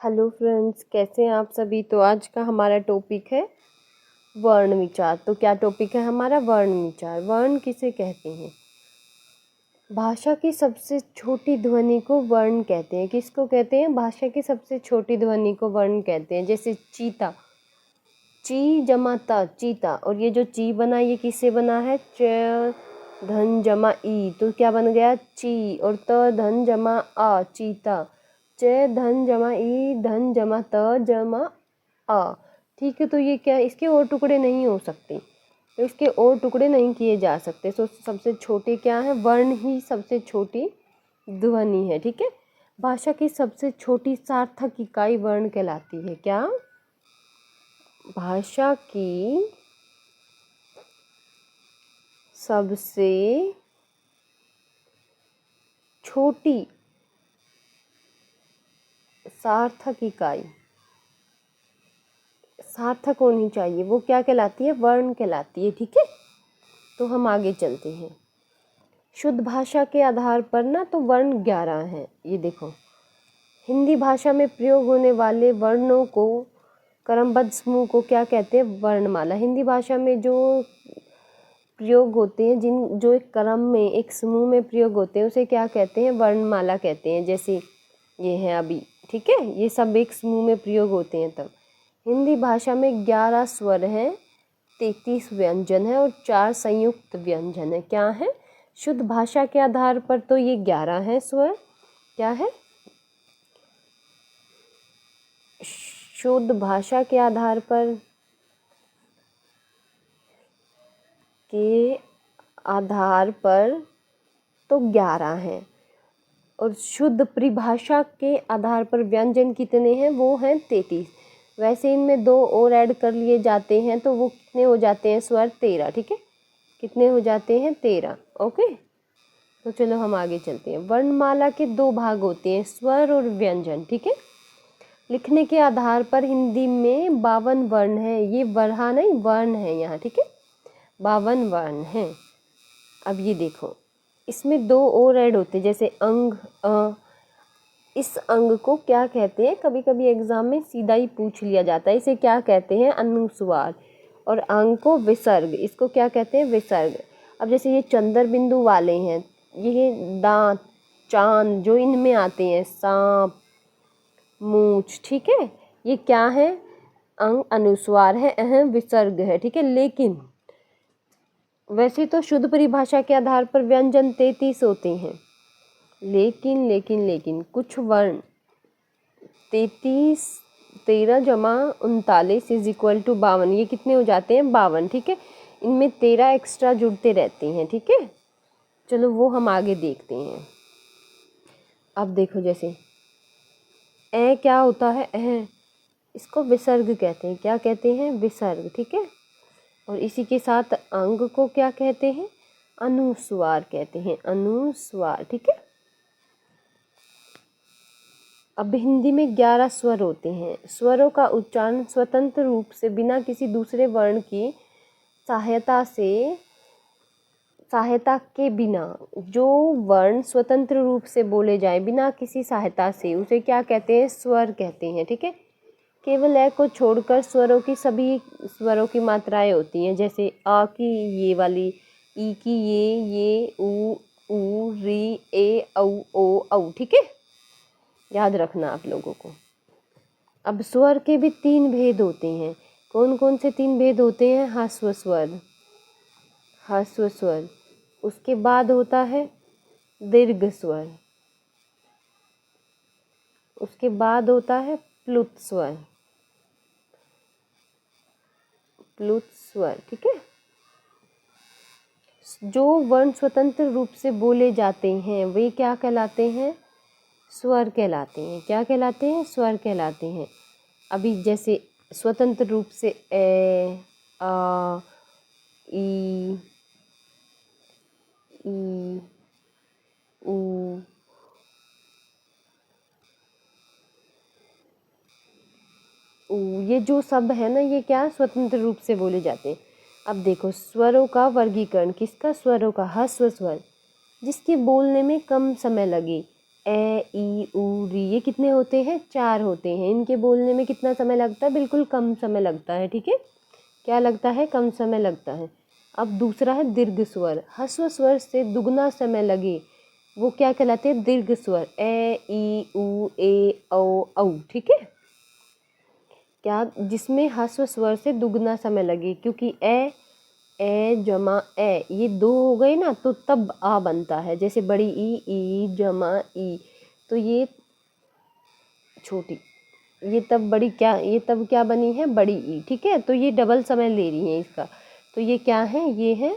Hello friends, कैसे हैं आप सभी। तो आज का हमारा टॉपिक है वर्ण विचार। तो क्या टॉपिक है हमारा? वर्ण विचार। वर्ण किसे कहते हैं? भाषा की सबसे छोटी ध्वनि को वर्ण कहते हैं। किसको कहते हैं? भाषा की सबसे छोटी ध्वनि को वर्ण कहते हैं। जैसे चीता, ची जमा ता, चीता। और ये जो ची बना, ये किससे बना है? च धन जमा ई, तो क्या बन गया? ची। और त धन जमा आ, चीता। च धन जमा ई, धन जमा त जमा आ। ठीक है, तो ये क्या, इसके और टुकड़े नहीं हो सकते, तो इसके और टुकड़े नहीं किए जा सकते। तो सबसे छोटे क्या है? वर्ण ही सबसे छोटी ध्वनि है। ठीक है, भाषा की सबसे छोटी सार्थक इकाई वर्ण कहलाती है। क्या? भाषा की सबसे छोटी सार्थक इकाई, सार्थक होनी चाहिए, वो क्या कहलाती है? वर्ण कहलाती है। ठीक है, तो हम आगे चलते हैं। शुद्ध भाषा के आधार पर ना तो वर्ण 11 हैं। ये देखो, हिंदी भाषा में प्रयोग होने वाले वर्णों को, क्रमबद्ध समूह को क्या कहते हैं? वर्णमाला। हिंदी भाषा में जो प्रयोग होते हैं, जो एक क्रम में, एक समूह में प्रयोग होते हैं, उसे क्या कहते हैं? वर्णमाला कहते हैं। जैसे ये है अभी, ठीक है, ये सब एक समूह में प्रयोग होते हैं। तब हिंदी भाषा में 11 स्वर हैं, 33 व्यंजन है और 4 संयुक्त व्यंजन है। क्या है? शुद्ध भाषा के आधार पर तो ये 11 है स्वर। क्या है? शुद्ध भाषा के आधार पर तो 11 हैं। और शुद्ध परिभाषा के आधार पर व्यंजन कितने हैं? वो हैं 33। वैसे इनमें 2 और ऐड कर लिए जाते हैं, तो वो कितने हो जाते हैं? स्वर 13। ठीक है, कितने हो जाते हैं? 13। ओके, तो चलो हम आगे चलते हैं। वर्णमाला के 2 भाग होते हैं, स्वर और व्यंजन। ठीक है, लिखने के आधार पर हिंदी में 52 वर्ण है। ये वर्हा नहीं, वर्ण है यहाँ। ठीक है, 52 वर्ण हैं। अब ये देखो, इसमें 2 और ऐड होते हैं, जैसे अंग, इस अंग को क्या कहते हैं? कभी कभी एग्जाम में सीधा ही पूछ लिया जाता है, इसे क्या कहते हैं? अनुस्वार। और अंग को विसर्ग, इसको क्या कहते हैं? विसर्ग। अब जैसे ये चंद्र बिंदु वाले हैं, ये दांत, चांद जो इनमें आते हैं, सांप, मूछ, ठीक है, ये क्या है? अंग अनुस्वार है, अहम विसर्ग है। ठीक है, लेकिन वैसे तो शुद्ध परिभाषा के आधार पर व्यंजन 33 होते हैं, लेकिन कुछ वर्ण 33, 13 जमा 39 इज इक्वल टू 52, ये कितने हो जाते हैं? 52। ठीक है, इनमें 13 एक्स्ट्रा जुड़ते रहते हैं। ठीक है, चलो वो हम आगे देखते हैं। अब देखो, जैसे ए क्या होता है? इसको विसर्ग कहते हैं। क्या कहते हैं? विसर्ग। ठीक है, और इसी के साथ अंग को क्या कहते हैं? अनुस्वार कहते हैं, अनुस्वार। ठीक है, अब हिंदी में 11 स्वर होते हैं। स्वरों का उच्चारण स्वतंत्र रूप से बिना किसी दूसरे वर्ण की सहायता के बिना, जो वर्ण स्वतंत्र रूप से बोले जाए बिना किसी सहायता से, उसे क्या कहते हैं? स्वर कहते हैं। ठीक है, केवल ए को छोड़कर स्वरों की सभी स्वरों की मात्राएं होती हैं। जैसे आ की ये वाली, ई की ये, ऊ, री, ए, औ, ओ, औ। ठीक है, याद रखना आप लोगों को। अब स्वर के भी 3 भेद होते हैं। कौन कौन से 3 भेद होते हैं? ह्रस्व स्वर, ह्रस्व स्वर, उसके बाद होता है दीर्घ स्वर, उसके बाद होता है प्लुत स्वर, प्लुत स्वर। ठीक है, जो वर्ण स्वतंत्र रूप से बोले जाते हैं वे क्या कहलाते हैं? स्वर कहलाते हैं। क्या कहलाते हैं? स्वर कहलाते हैं। अभी जैसे स्वतंत्र रूप से ए, आ, ई, ऊ, ये जो शब्द है ना, ये क्या स्वतंत्र रूप से बोले जाते हैं। अब देखो, स्वरों का वर्गीकरण। किसका? स्वरों का। ह्रस्व स्वर, जिसके बोलने में कम समय लगे, ए ई उ री, ये कितने होते हैं? 4 होते हैं। इनके बोलने में कितना समय लगता है? बिल्कुल कम समय लगता है, ठीक है। क्या लगता है? कम समय लगता है। अब दूसरा है दीर्घ स्वर। ह्रस्व स्वर से दुगना समय लगे, वो क्या कहलाते हैं? दीर्घ स्वर। ए ई उ ए औ औ, ठीक है। क्या? जिसमें ह्रस्व स्वर से दुगना समय लगे, क्योंकि ए जमा ए ये 2 हो गए ना, तो तब आ बनता है। जैसे बड़ी ई जमा ई, तो ये छोटी, ये तब बड़ी क्या, ये तब क्या बनी है? बड़ी ई, ठीक है। तो ये डबल समय ले रही है इसका, तो ये क्या है? ये है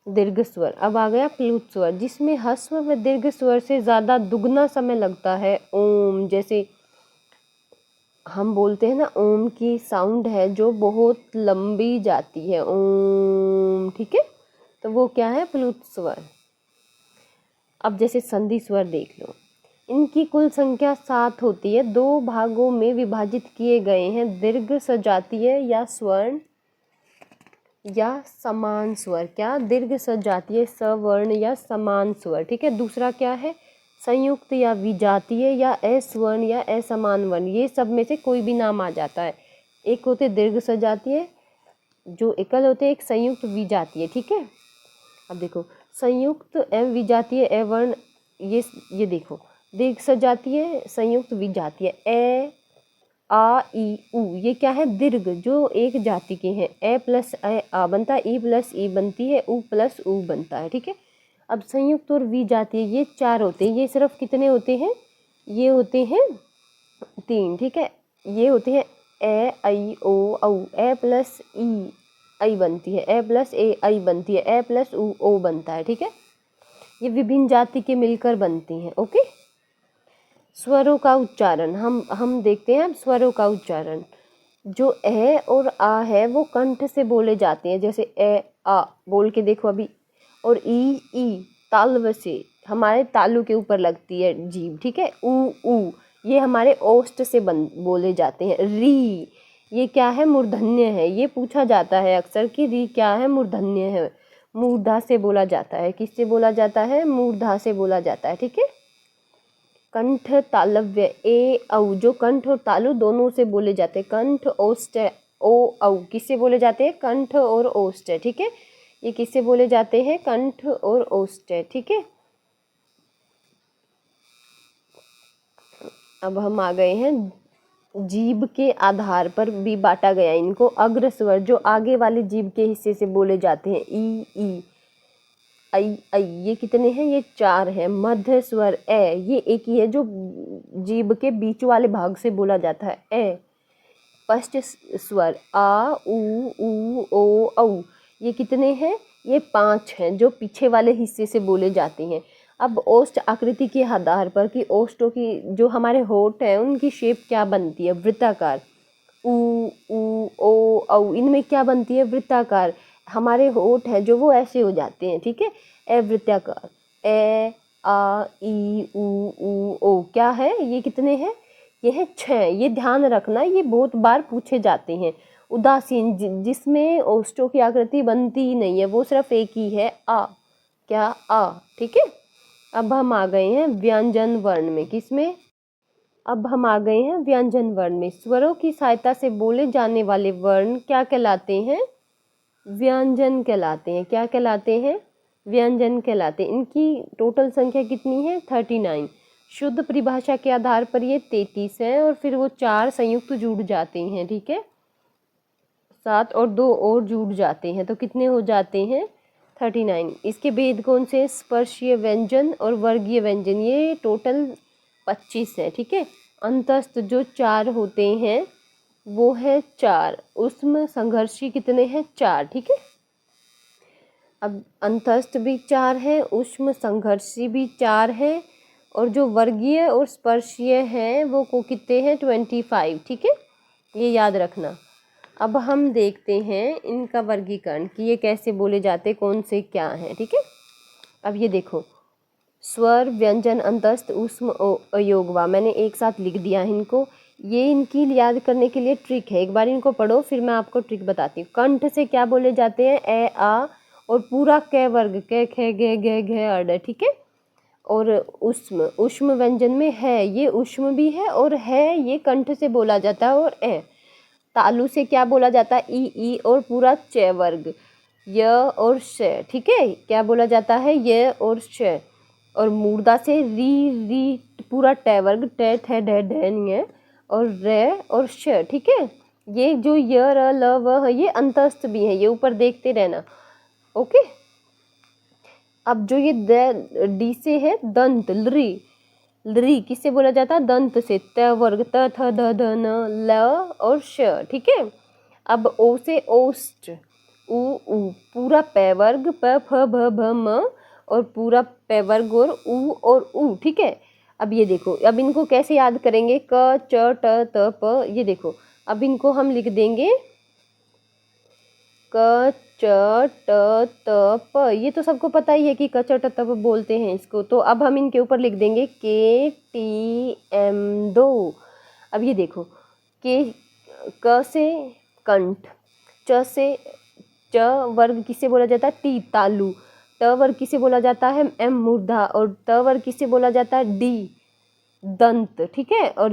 दीर्घ स्वर। अब आ गया प्लुत स्वर, जिसमें ह्रस्व व दीर्घ स्वर से ज़्यादा दुगना समय लगता है। ओम, जैसे हम बोलते हैं ना, ओम की साउंड है जो बहुत लंबी जाती है, ओम, ठीक है। तो वो क्या है? प्लुत स्वर। अब जैसे संधि स्वर देख लो, इनकी कुल संख्या 7 होती है, 2 भागों में विभाजित किए गए हैं। दीर्घ सजातीय या स्वर्ण या समान स्वर। क्या? दीर्घ सजातीय, सवर्ण या समान स्वर, ठीक है। दूसरा क्या है? संयुक्त या विजातीय या अस्वर्ण या असमान वर्ण। ये सब में से कोई भी नाम आ जाता है। एक होते दीर्घ सजातीय जो एकल होते, एक संयुक्त विजातीय, ठीक है। अब देखो, संयुक्त एवं विजातीय अवर्ण, ये देखो, दीर्घ सजातीय, संयुक्त विजातीय। ए आ ई उ, ये क्या है? दीर्घ जो एक जाति के हैं। ए प्लस ए आ बनता है, ई प्लस ई बनती है, उ प्लस उ बनता है, ठीक है। अब संयुक्त और विजातीय, ये 4 होते हैं। ये सिर्फ कितने होते हैं? ये होते हैं 3, ठीक है। ये होते हैं ए आई ओ औ। ए प्लस ई आई बनती है, ए प्लस ए आई बनती है, ए प्लस उ ओ बनता है, ठीक है। ये विभिन्न जाति के मिलकर बनती हैं, ओके। स्वरों का उच्चारण हम देखते हैं। अब स्वरों का उच्चारण, जो ए और आ है वो कंठ से बोले जाते हैं। जैसे ए आ बोल के देखो अभी। और ई तालव से, हमारे तालू के ऊपर लगती है जीभ, ठीक है। उ ये हमारे ओष्ठ से बोले जाते हैं। री, ये क्या है? मूर्धन्य है। ये पूछा जाता है अक्सर कि री क्या है? मूर्धन्य है। मूर्धा से बोला जाता है। किससे बोला जाता है? मूर्धा से बोला जाता है, ठीक है। कंठ तालव्य, ए औ, जो कंठ और तालु दोनों से बोले जाते हैं। कंठ ओष्ठ ओ औ, किससे बोले जाते हैं? कंठ और ओष्ठ, ठीक है। ये किससे बोले जाते हैं? कंठ और ओष्ठ, ठीक है। अब हम आ गए हैं, जीभ के आधार पर भी बांटा गया इनको। अग्र स्वर, जो आगे वाले जीभ के हिस्से से बोले जाते हैं। ई आई आई, ये कितने हैं? ये 4 हैं। मध्य स्वर ए, ये एक ही है जो जीभ के बीच वाले भाग से बोला जाता है। ए। स्पष्ट स्वर आ उ ओ औ, ये कितने हैं? ये 5 हैं जो पीछे वाले हिस्से से बोले जाते हैं। अब ओष्ठ आकृति के आधार पर कि ओष्ठों की, जो हमारे होठ हैं उनकी शेप क्या बनती है? वृत्ताकार। उ ओ औ, इनमें क्या बनती है? वृत्ताकार। हमारे होठ है जो वो ऐसे हो जाते हैं, ठीक है। अवृत्ताकार। ए आ ई उ ओ, क्या है? ये कितने हैं? ये है 6। ये ध्यान रखना, ये बहुत बार पूछे जाते हैं। उदासीन, जिसमें ओष्ठों की आकृति बनती ही नहीं है, वो सिर्फ एक ही है, आ। क्या? आ, ठीक है। अब हम आ गए हैं व्यंजन वर्ण में। किसमें? अब हम आ गए हैं व्यंजन वर्ण में। स्वरों की सहायता से बोले जाने वाले वर्ण क्या कहलाते हैं? व्यंजन कहलाते हैं। क्या कहलाते हैं? व्यंजन कहलाते हैं। इनकी टोटल संख्या कितनी है? 39। शुद्ध परिभाषा के आधार पर ये 33 है, और फिर वो 4 संयुक्त जुड़ जाते हैं, ठीक है। 7 और 2 और जुड़ जाते हैं, तो कितने हो जाते हैं? 39। इसके भेद कौन से? स्पर्शीय व्यंजन और वर्गीय व्यंजन, ये टोटल 25 है, ठीक है। अंतस्थ जो 4 होते हैं वो है 4। उसमें संघर्षी कितने हैं? 4, ठीक है। अब अंतस्थ भी 4 है, उष्म संघर्षी भी 4 है, और जो वर्गीय और स्पर्शीय हैं वो को कितने हैं? 25, ठीक है। ये याद रखना। अब हम देखते हैं इनका वर्गीकरण कि ये कैसे बोले जाते, कौन से क्या हैं, ठीक है। अब ये देखो, स्वर, व्यंजन, अंतस्थ, ऊष्म, अयोगवा, मैंने एक साथ लिख दिया है इनको। ये इनकी याद करने के लिए ट्रिक है, एक बार इनको पढ़ो फिर मैं आपको ट्रिक बताती हूँ। कंठ से क्या बोले जाते हैं? ए आ, और पूरा क वर्ग, क ख ग घ घ अड, ठीक है। और उष्म, उष्म व्यंजन में है, ये उष्म भी है और है ये कंठ से बोला जाता है और ए। तालु से क्या बोला जाता है, ई और पूरा च वर्ग, य और श, ठीक है, क्या बोला जाता है, य और श। और मूर्धा से री पूरा ट वर्ग, ट ठ ढ ढ नहीं है, और र और श, ठीक है। ये जो य र ल व है ये अंतस्थ भी है, ये ऊपर देखते रहना, ओके। अब जो ये डी से है दंत, लरी, लरी किससे बोला जाता है, दंत से, त वर्ग, त थ द ध न ल और श, ठीक है। अब ओ से ओष्ठ, उ पूरा पै वर्ग, प फ भ भ म और पूरा पै वर्ग और उ, ठीक है। अब ये देखो, अब इनको कैसे याद करेंगे, क च ट त प, ये देखो अब इनको हम लिख देंगे क च ट त प, ये तो सबको पता ही है कि क च ट त प बोलते हैं इसको। तो अब हम इनके ऊपर लिख देंगे के टी एम दो। अब ये देखो, के क से कंठ, च से च वर्ग किसे बोला जाता है, टी तालु, त वर्ग किसे बोला जाता है, एम मूर्धा, और त वर्ग किसे बोला जाता है, डी दंत, ठीक है। और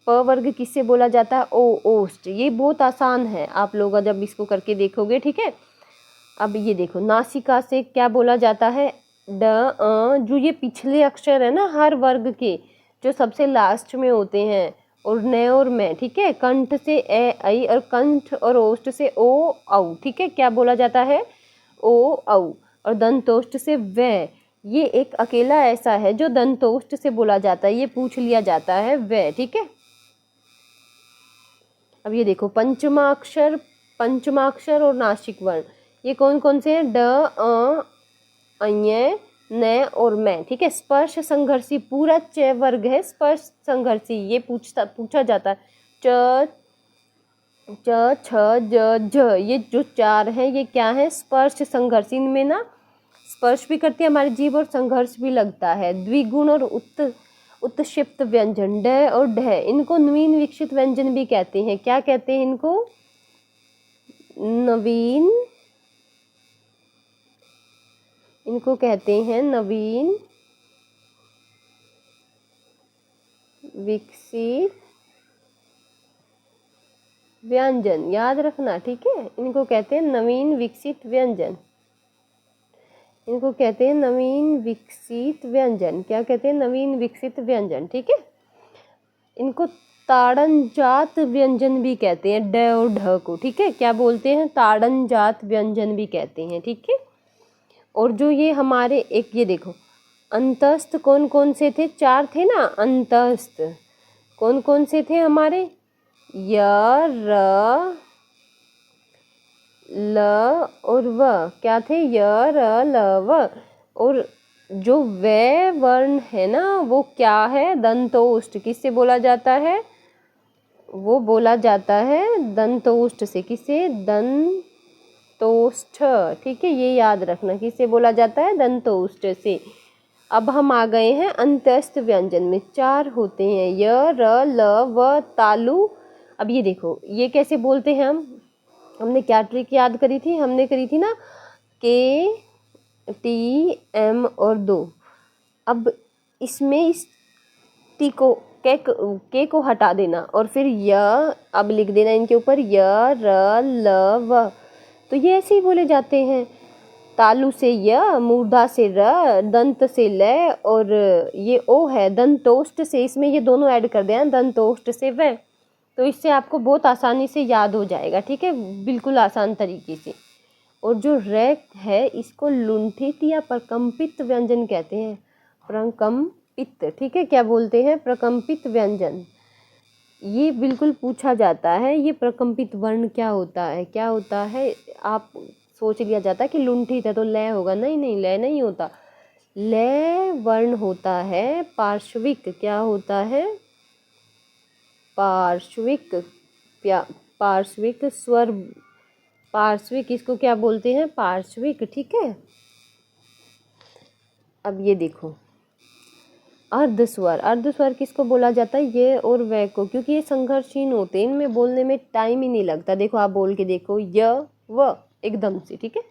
प वर्ग किससे बोला जाता है, ओ ओष्ठ। ये बहुत आसान है, आप लोग जब इसको करके देखोगे, ठीक है। अब ये देखो, नासिका से क्या बोला जाता है, ड जो ये पिछले अक्षर है ना हर वर्ग के, जो सबसे लास्ट में होते हैं, और न और मैं, ठीक है। कंठ से ए आई, और कंठ और ओष्ठ से ओ औ, ठीक है। क्या बोला जाता है, ओ औ। और दंतोष्ठ से व, ये एक अकेला ऐसा है जो दंतोष्ठ से बोला जाता है, ये पूछ लिया जाता है व, ठीक है। अब ये देखो, पंचमाक्षर और नासिक वर्ण, ये कौन कौन से हैं, ड अ न और मैं, ठीक है। स्पर्श संघर्षी पूरा च वर्ग है, स्पर्श संघर्षी, ये पूछा जाता है। च छ ज झ, ये जो चार हैं ये क्या है, स्पर्श संघर्ष, इनमें ना स्पर्श भी करती है हमारी जीभ और संघर्ष भी लगता है। द्विगुण और उत्क्षिप्त व्यंजन, ड और ढ, इनको नवीन विकसित व्यंजन भी कहते हैं। क्या कहते हैं इनको, नवीन, इनको कहते हैं नवीन विकसित व्यंजन, याद रखना, ठीक है। इनको कहते हैं नवीन विकसित व्यंजन, इनको कहते हैं नवीन विकसित व्यंजन। क्या कहते हैं, नवीन विकसित व्यंजन, ठीक है। इनको ताड़नजात व्यंजन भी कहते हैं, ड और ढ को, ठीक है। क्या बोलते हैं, ताड़नजात व्यंजन भी कहते हैं, ठीक है। और जो ये हमारे एक, ये देखो अंतस्थ कौन कौन से थे, चार थे ना अंतस्थ, कौन कौन से थे हमारे, य र ल और व, क्या थे, य र ल व। और जो व वर्ण है ना वो क्या है, दंतोष्ठ, किससे बोला जाता है, वो बोला जाता है दंतोष्ठ से, किसे, दंतोष्ठ, ठीक है। ये याद रखना, किससे बोला जाता है, दंतोष्ठ से। अब हम आ गए हैं अंतस्थ व्यंजन में, चार होते हैं, य र ल व तालु। अब ये देखो, ये कैसे बोलते हैं हम, हमने क्या ट्रिक याद करी थी, हमने करी थी ना, के टी एम और दो। अब इसमें इस टी को के को हटा देना और फिर य, अब लिख देना इनके ऊपर य र ल व, तो ये ऐसे ही बोले जाते हैं। तालु से य, मूर्धा से र, दंत से ल, और ये ओ है दंतोष्ठ से, इसमें ये दोनों ऐड कर देना, दंतोष्ठ से व। तो इससे आपको बहुत आसानी से याद हो जाएगा, ठीक है, बिल्कुल आसान तरीके से। और जो र है इसको लुंठित या प्रकम्पित व्यंजन कहते हैं, प्रकम्पित, ठीक है। क्या बोलते हैं, प्रकम्पित व्यंजन, ये बिल्कुल पूछा जाता है, ये प्रकम्पित वर्ण क्या होता है, क्या होता है, आप सोच लिया जाता है कि लुंठित है तो ल होगा, नहीं नहीं, ल नहीं होता, ल वर्ण होता है पार्श्विक, क्या होता है, पार्श्विक, पार्श्विक स्वर, पार्श्विक, इसको क्या बोलते हैं, पार्श्विक, ठीक है। अब ये देखो, अर्धस्वर, अर्धस्वर किसको बोला जाता है, ये और व को, क्योंकि ये संघर्षहीन होते हैं, इनमें बोलने में टाइम ही नहीं लगता। देखो आप बोल के देखो, य व एकदम से, ठीक है।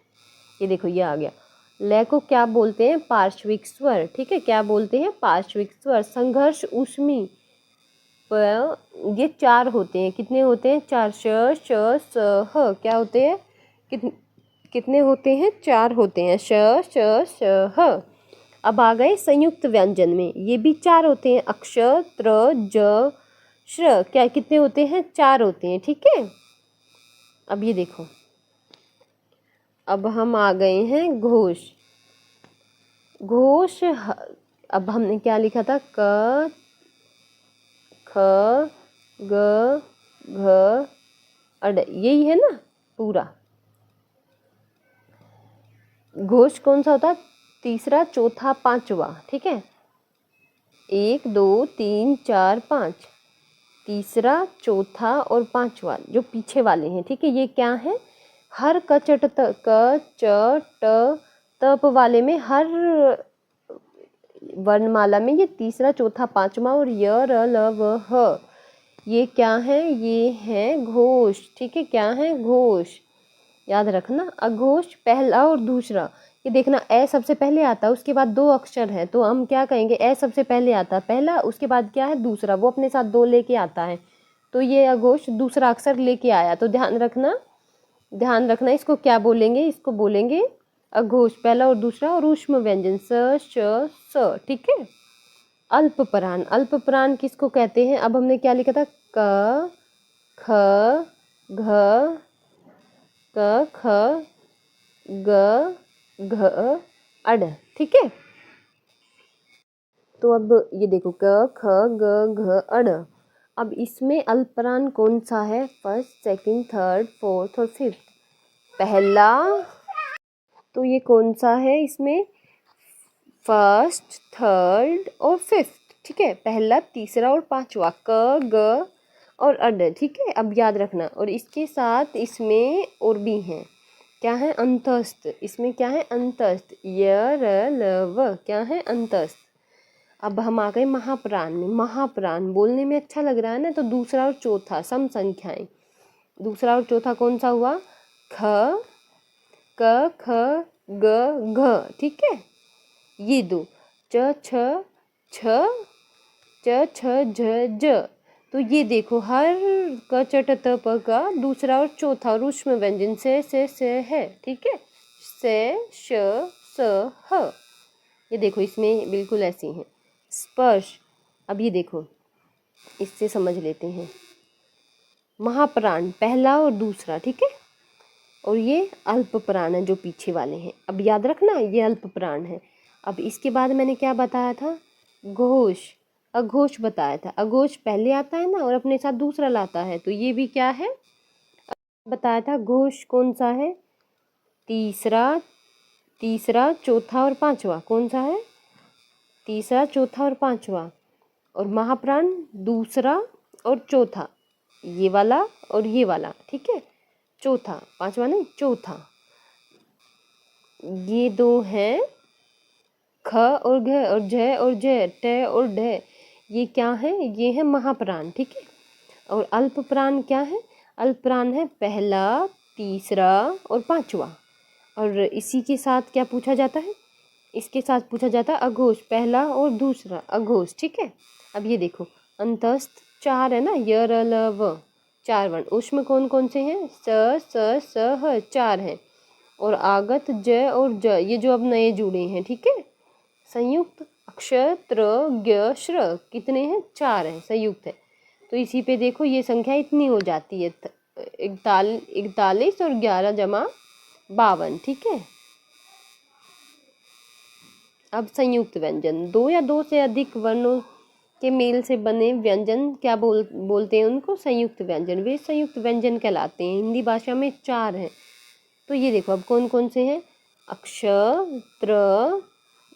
ये देखो ये आ गया, लय को क्या बोलते हैं? पार्श्विक स्वर। ठीक है, क्या बोलते हैं? पार्श्विक स्वर। संघर्ष ऊष्मी ये 4 होते हैं। कितने होते हैं? 4। श श स ह क्या होते हैं? कितने होते हैं? 4 होते हैं। श श श ह। अब आ गए संयुक्त व्यंजन में, ये भी 4 होते हैं। अक्ष, त्र, ज, श्र क्या कितने होते हैं? 4 होते हैं। ठीक है, अब ये देखो, अब हम आ गए हैं घोष। घोष अब हमने क्या लिखा था? क, ख, ग, घ, अड, यही है ना पूरा। घोष कौन सा होता है? तीसरा, चौथा, पांचवा। ठीक है, 1 2 3 4 5, तीसरा, चौथा और पांचवा जो पीछे वाले हैं। ठीक है, ये क्या है? हर क च ट तप वाले में, हर वर्णमाला में ये तीसरा, चौथा, पांचवा और य र ल व ह, ये क्या है? ये है घोष। ठीक है, क्या है? घोष। याद रखना, अघोष पहला और दूसरा। ये देखना, ए सबसे पहले आता है, उसके बाद 2 अक्षर है, तो हम क्या कहेंगे? ए सबसे पहले आता है पहला, उसके बाद क्या है? दूसरा, वो अपने साथ 2 लेके आता है, तो ये अघोष दूसरा अक्षर लेके आया। तो ध्यान रखना, ध्यान रखना, इसको क्या बोलेंगे? इसको बोलेंगे अघोष, पहला और दूसरा। और ऊष्म व्यंजन स श स। ठीक है, अल्पप्राण। अल्पप्राण किसको कहते हैं? अब हमने क्या लिखा था? क, ख, घ, क, ख, ग, घ, अड। ठीक है, तो अब ये देखो, क, ख, ग, घ, अड। अब इसमें अल्पप्राण कौन सा है? फर्स्ट, सेकंड, थर्ड, फोर्थ और फिफ्थ। पहला, तो ये कौन सा है इसमें? फर्स्ट, थर्ड और फिफ्थ। ठीक है, पहला, तीसरा और पांचवा, क, ग और अड। ठीक है, अब याद रखना। और इसके साथ इसमें और भी हैं, क्या है? अंतस्थ। इसमें क्या है? अंतस्थ। य र ल व क्या है? अंतस्थ। अब हम आ गए महाप्राण में। महाप्राण बोलने में अच्छा लग रहा है ना, तो दूसरा और चौथा सम संख्याएं। दूसरा और चौथा कौन सा हुआ? ख, क, ख, ग, घ। ठीक है, ये 2, च, छ, छ, च, छ, झ, ज। तो ये देखो, हर क, च, ट, त, प का दूसरा और चौथा और ऊष्म व्यंजन से है। ठीक है, से, श, स, ह। ये देखो, इसमें बिल्कुल ऐसे हैं। स्पर्श। अब ये देखो, इससे समझ लेते हैं। महाप्राण पहला और दूसरा। ठीक है, और ये अल्पप्राण है जो पीछे वाले हैं। अब याद रखना, ये अल्पप्राण है। अब इसके बाद मैंने क्या बताया था? घोष, अघोष बताया था। अघोष पहले आता है ना और अपने साथ दूसरा लाता है, तो ये भी क्या है? बताया था। घोष कौन सा है? तीसरा, तीसरा, चौथा और पांचवा। कौन सा है? तीसरा, चौथा और पांचवा। और महाप्राण दूसरा और चौथा, ये वाला और ये वाला। ठीक है, चौथा, पांचवा नहीं, चौथा। ये 2 हैं, ख और घ और झ और झ, ट और ढ। ये क्या है? ये है महाप्राण। ठीक है, और अल्पप्राण क्या है? अल्पप्राण है पहला, तीसरा और पांचवा। और इसी के साथ क्या पूछा जाता है? इसके साथ पूछा जाता है अघोष, पहला और दूसरा अघोष। ठीक है, अब ये देखो, अंतस्थ 4 है ना, य र ल व, 4 वर्ण। ऊष्म कौन कौन से हैं? स, स, ह, 4 हैं। और आगत ज और ज, ये जो अब नए जुड़े हैं। ठीक है, संयुक्त अक्ष, त्र, ज्ञ, श्र कितने हैं? 4 हैं, संयुक्त है। तो इसी पे देखो, ये संख्या इतनी हो जाती है, 41 और 11 जमा 52। ठीक है, अब संयुक्त व्यंजन, 2 या 2 से अधिक वर्णों के मेल से बने व्यंजन क्या बोलते हैं उनको? संयुक्त व्यंजन। वे संयुक्त व्यंजन कहलाते हैं। हिंदी भाषा में 4 हैं। तो ये देखो, अब कौन कौन से हैं? अक्ष, त्र,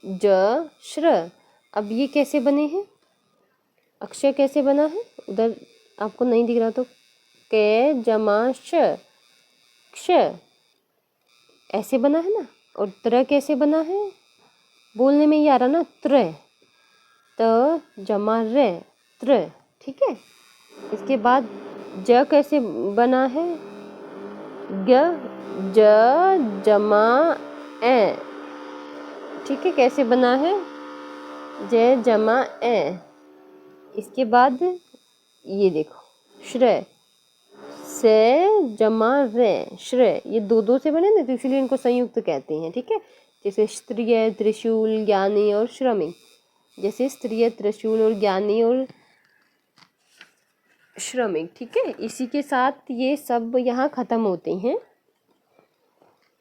ज, श्र। अब ये कैसे बने हैं? अक्षर कैसे बना है? उधर आपको नहीं दिख रहा तो क जमा श, क्ष, ऐसे बना है ना। और त्र कैसे बना है? बोलने में ही आ रहा ना, त्र, त जमा रे, त्र। ठीक है, इसके बाद ज कैसे बना है? ग, ज जमा ए, ठीक है, कैसे बना है, जय जमा ए, इसके बाद ये देखो श्रेय, से जमा रे, श्रेय, ये दो दो से बने ना, तो इसीलिए इनको संयुक्त कहते हैं। ठीक है, जैसे स्त्रिय, त्रिशूल, ज्ञानी और श्रमिक, जैसे स्त्रिय, त्रिशूल और ज्ञानी और श्रमिक। ठीक है, इसी के साथ ये सब यहाँ ख़त्म होते हैं।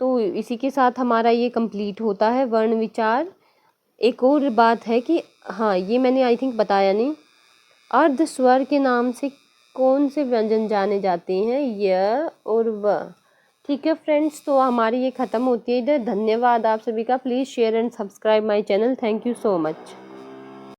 तो इसी के साथ हमारा ये कंप्लीट होता है वर्ण विचार। एक और बात है कि हाँ, ये मैंने आई थिंक बताया नहीं, अर्ध स्वर के नाम से कौन से व्यंजन जाने जाते हैं, य और व। ठीक है फ्रेंड्स, तो हमारी ये ख़त्म होती है इधर। धन्यवाद आप सभी का। Please share and subscribe my channel. Thank you so much.